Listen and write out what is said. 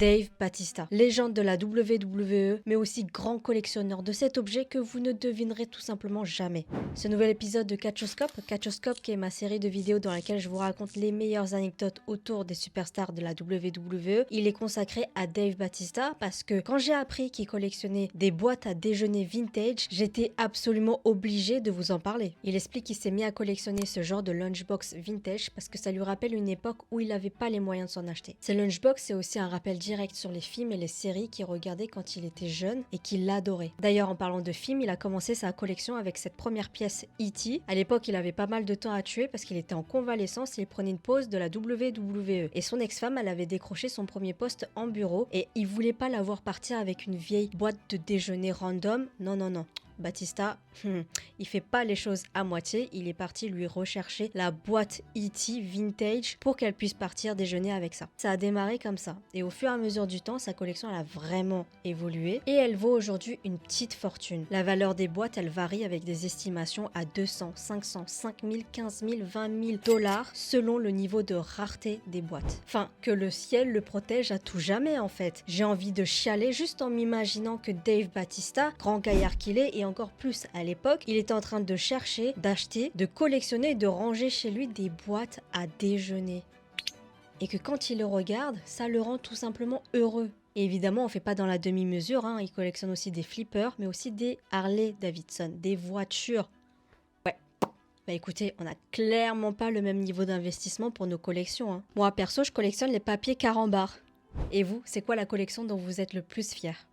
Dave Bautista, légende de la WWE, mais aussi grand collectionneur de cet objet que vous ne devinerez tout simplement jamais. Ce nouvel épisode de Catchoscope qui est ma série de vidéos dans laquelle je vous raconte les meilleures anecdotes autour des superstars de la WWE, il est consacré à Dave Bautista parce que quand j'ai appris qu'il collectionnait des boîtes à déjeuner vintage, j'étais absolument obligée de vous en parler. Il explique qu'il s'est mis à collectionner ce genre de lunchbox vintage parce que ça lui rappelle une époque où il n'avait pas les moyens de s'en acheter. Ces lunchbox, c'est aussi un rappel direct sur les films et les séries qu'il regardait quand il était jeune et qu'il adorait. D'ailleurs, en parlant de films, il a commencé sa collection avec cette première pièce E.T. À l'époque, il avait pas mal de temps à tuer parce qu'il était en convalescence et il prenait une pause de la WWE. Et son ex-femme, elle avait décroché son premier poste en bureau et il voulait pas la voir partir avec une vieille boîte de déjeuner random. Non, non, non. Bautista, il fait pas les choses à moitié, il est parti lui rechercher la boîte E.T. vintage pour qu'elle puisse partir déjeuner avec ça. Ça a démarré comme ça, et au fur et à mesure du temps, sa collection elle a vraiment évolué, et elle vaut aujourd'hui une petite fortune. La valeur des boîtes, elle varie avec des estimations à 200, 500, 5000, 15 000, 20 000 dollars selon le niveau de rareté des boîtes. Enfin, que le ciel le protège à tout jamais en fait. J'ai envie de chialer juste en m'imaginant que Dave Bautista, grand gaillard qu'il est, et encore plus à l'époque, il était en train de chercher, d'acheter, de collectionner et de ranger chez lui des boîtes à déjeuner. Et que quand il le regarde, ça le rend tout simplement heureux. Et évidemment, on fait pas dans la demi-mesure, hein. Il collectionne aussi des flippers, mais aussi des Harley Davidson, des voitures. Ouais. Bah écoutez, on n'a clairement pas le même niveau d'investissement pour nos collections, hein. Moi, perso, je collectionne les papiers carambar. Et vous, c'est quoi la collection dont vous êtes le plus fier ?